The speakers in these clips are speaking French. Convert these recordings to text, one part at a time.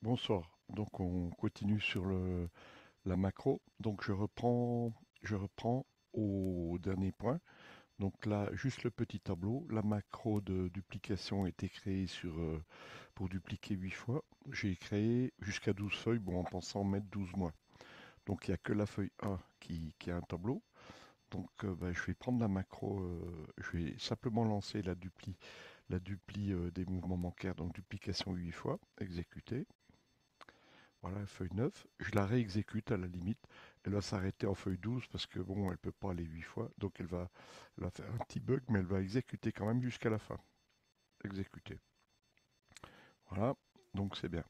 Bonsoir. Donc on continue sur la macro. Donc je reprends au dernier point. Donc là, juste le petit tableau. La macro de duplication a été créée pour dupliquer 8 fois. J'ai créé jusqu'à 12 feuilles, bon, en pensant mettre 12 mois. Donc il n'y a que la feuille 1 qui a un tableau. Donc je vais prendre la macro, je vais simplement lancer la dupli des mouvements bancaires, donc duplication 8 fois, exécuter. Voilà, feuille 9. Je la réexécute à la limite. Elle va s'arrêter en feuille 12 parce que bon, elle peut pas aller 8 fois. Donc elle va faire un petit bug, mais elle va exécuter quand même jusqu'à la fin. Exécuter. Voilà, donc c'est bien.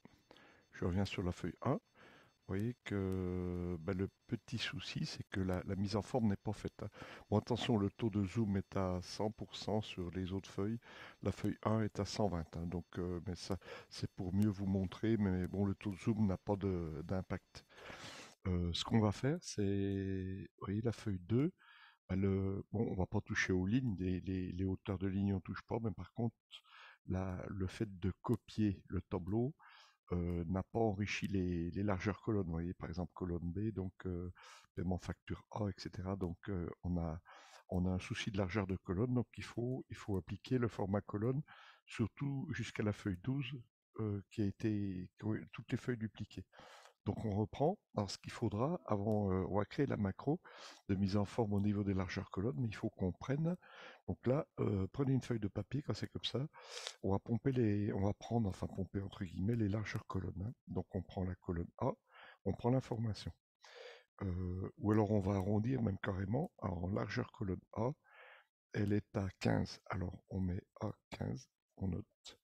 Je reviens sur la feuille 1. Vous voyez que le petit souci, c'est que la mise en forme n'est pas faite, hein. Bon, attention, le taux de zoom est à 100% sur les autres feuilles. La feuille 1 est à 120, hein, donc, mais ça, c'est pour mieux vous montrer. Mais bon, le taux de zoom n'a pas d'impact. Ce qu'on va faire, c'est, vous voyez, la feuille 2, bon, on va pas toucher aux lignes, les hauteurs de ligne on touche pas, mais par contre, le fait de copier le tableau n'a pas enrichi les largeurs colonnes. Vous voyez, par exemple, colonne B, donc paiement facture A, etc. Donc on a un souci de largeur de colonne, donc il faut appliquer le format colonne, surtout jusqu'à la feuille 12, qui ont toutes les feuilles dupliquées. Donc on reprend. Alors ce qu'il faudra, on va créer la macro de mise en forme au niveau des largeurs colonnes, mais il faut qu'on prenne. Donc là, prenez une feuille de papier quand c'est comme ça. On va prendre, enfin pomper entre guillemets, les largeurs colonnes, hein. Donc on prend la colonne A, on prend l'information. Ou alors on va arrondir même carrément. Alors en largeur colonne A, elle est à 15. Alors on met A 15, on note.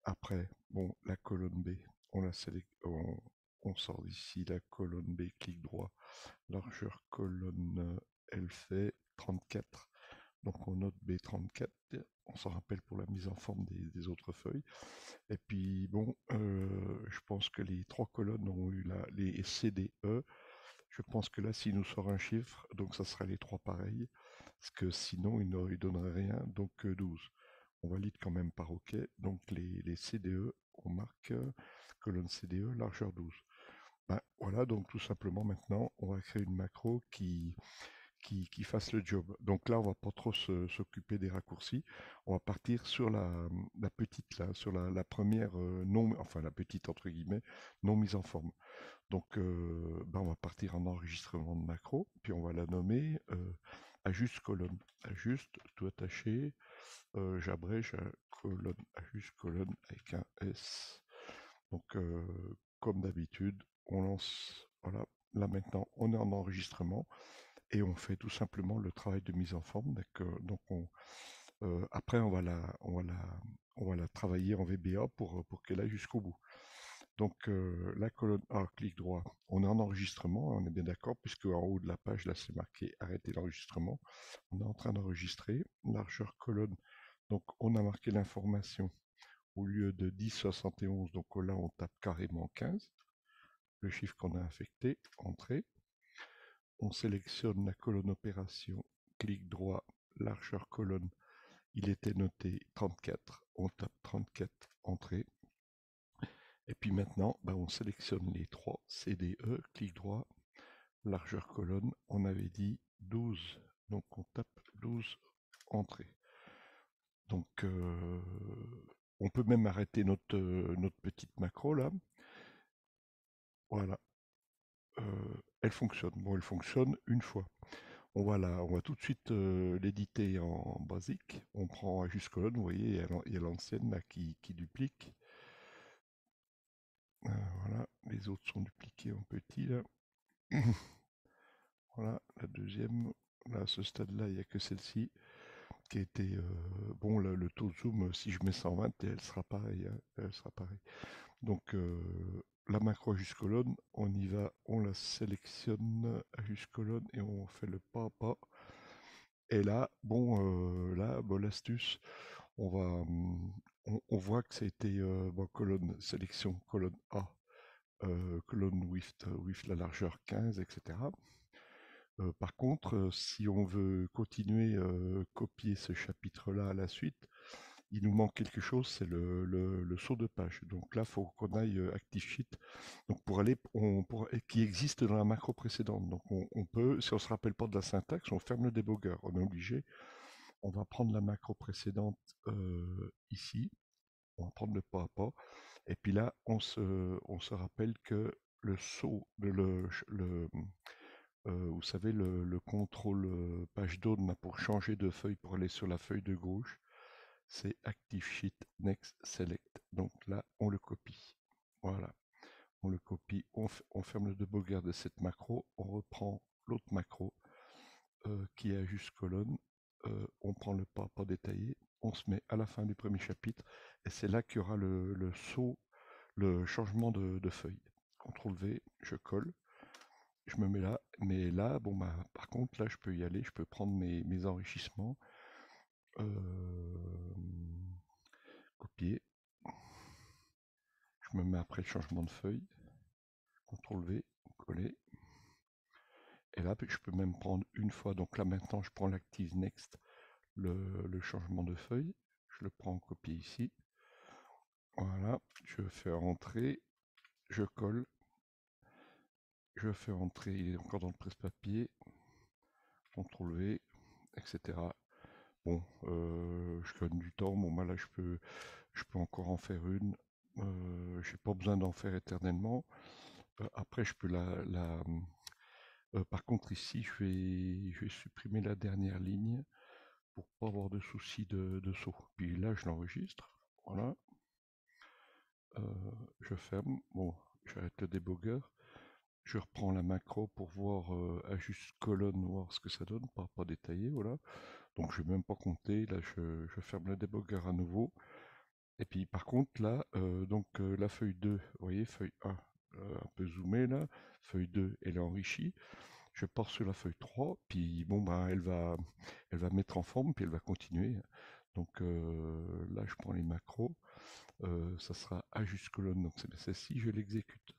Après, bon, la colonne B, on sort d'ici la colonne B, clic droit, largeur colonne, elle fait 34. Donc on note B34, on s'en rappelle pour la mise en forme des autres feuilles. Et puis bon, je pense que les trois colonnes ont eu les C, D, E. Je pense que là, s'il nous sort un chiffre, donc ça sera les trois pareils, parce que sinon il donnerait rien, donc 12. On valide quand même par OK. Donc les CDE, on marque colonne CDE, largeur 12. Ben, voilà, donc tout simplement maintenant, on va créer une macro qui fasse le job. Donc là, on va pas trop s'occuper des raccourcis. On va partir sur la petite, là, sur la première non, enfin la petite entre guillemets, non mise en forme. Donc, on va partir en enregistrement de macro, puis on va la nommer ajuste colonne. Ajuste, tout attaché, j'abrège à colonne, ajuste colonne avec un S. Donc, comme d'habitude, on lance, voilà, là maintenant, on est en enregistrement et on fait tout simplement le travail de mise en forme. Donc après, on va la travailler en VBA pour qu'elle aille jusqu'au bout. Donc la colonne A, clic droit, on est en enregistrement, on est bien d'accord, puisque en haut de la page, là, c'est marqué arrêter l'enregistrement. On est en train d'enregistrer. Largeur colonne, donc on a marqué l'information au lieu de 10,71, donc là, on tape carrément 15, le chiffre qu'on a affecté, entrée. On sélectionne la colonne opération, clic droit, largeur colonne, il était noté 34, on tape 34, entrée. Et puis maintenant, on sélectionne les trois CDE, clic droit, largeur colonne, on avait dit 12, donc on tape 12, entrée. Donc on peut même arrêter notre petite macro là. Voilà, elle fonctionne. Bon, elle fonctionne une fois. On va tout de suite l'éditer en basique. On prend ajuste colonne, vous voyez, il y a l'ancienne là qui duplique. Voilà, les autres sont dupliqués en petit là. Voilà, la deuxième, là, à ce stade-là, il n'y a que celle-ci qui a été... bon, le taux de zoom, si je mets 120, elle sera pareille, hein, elle sera pareille. Donc, la macro ajuste colonne, on y va, on la sélectionne ajuste colonne et on fait le pas à pas. Et là, bon, l'astuce, on va, on voit que ça a été colonne sélection, colonne A, colonne with la largeur 15, etc. Par contre, si on veut continuer copier ce chapitre-là à la suite, il nous manque quelque chose, c'est le saut de page. Donc là, il faut qu'on aille ActiveSheet. Donc qui existe dans la macro précédente. Donc on peut, si on se rappelle pas de la syntaxe, on ferme le debugger. On est obligé. On va prendre la macro précédente ici. On va prendre le pas à pas. Et puis là, on se rappelle que le saut, vous savez, le contrôle page down là, pour changer de feuille, pour aller sur la feuille de gauche, c'est Active Sheet Next Select. Donc là, on le copie. Voilà, on le copie, on ferme le debugger de cette macro, on reprend l'autre macro qui est ajuste colonne, on prend le pas détaillé, on se met à la fin du premier chapitre, et c'est là qu'il y aura le saut, le changement de feuille. CTRL V, je colle, je me mets là, mais là, bon bah, par contre, là, je peux y aller, je peux prendre mes enrichissements, copier, je me mets après le changement de feuille, CTRL V, coller, et là, je peux même prendre une fois, donc là maintenant, je prends l'Active Next, le changement de feuille, je le prends en copier ici, voilà, je fais rentrer, je colle, je fais rentrer, il est encore dans le presse-papier, CTRL V, etc. Bon, je gagne du temps, bon bah là je peux encore en faire une, j'ai pas besoin d'en faire éternellement. Après je peux par contre ici je vais supprimer la dernière ligne pour pas avoir de soucis de saut. Puis là je l'enregistre, voilà. Je ferme, bon, j'arrête le debugger. Je reprends la macro pour voir ajuste colonne, voir ce que ça donne, pas détaillé, voilà. Donc je vais même pas compter, là je ferme le debugger à nouveau. Et puis par contre là, la feuille 2, vous voyez, feuille 1, un peu zoomé là, feuille 2, elle est enrichie. Je pars sur la feuille 3, puis bon bah elle va mettre en forme, puis elle va continuer. Donc là je prends les macros, ça sera ajuste colonne, donc c'est celle-ci, je l'exécute.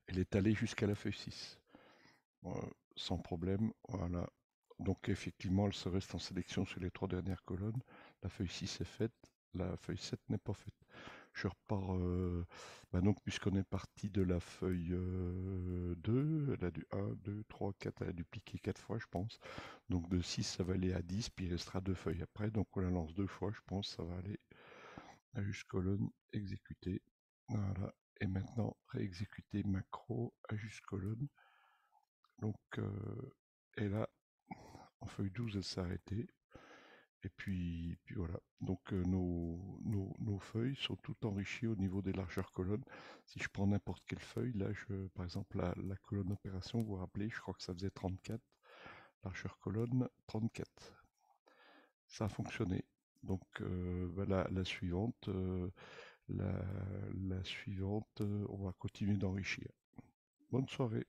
Elle est allée jusqu'à la feuille 6. Sans problème, voilà. Donc effectivement, elle se reste en sélection sur les 3 dernières colonnes. La feuille 6 est faite, la feuille 7 n'est pas faite. Je repars, donc puisqu'on est parti de la feuille 2, elle a du 1, 2, 3, 4, elle a dupliqué 4 fois, je pense. Donc de 6, ça va aller à 10, puis il restera 2 feuilles après. Donc on la lance 2 fois, je pense, ça va aller ajuste colonne, exécuter. Voilà. Et maintenant, réexécuter macro, ajuste colonne. Donc, et là, en feuille 12, elle s'est arrêtée. Et puis voilà. Donc, nos feuilles sont toutes enrichies au niveau des largeurs colonnes. Si je prends n'importe quelle feuille, là, par exemple, la colonne opération, vous vous rappelez, je crois que ça faisait 34. Largeur colonne, 34. Ça a fonctionné. Donc, la suivante, la suivante, on va continuer d'enrichir. Bonne soirée.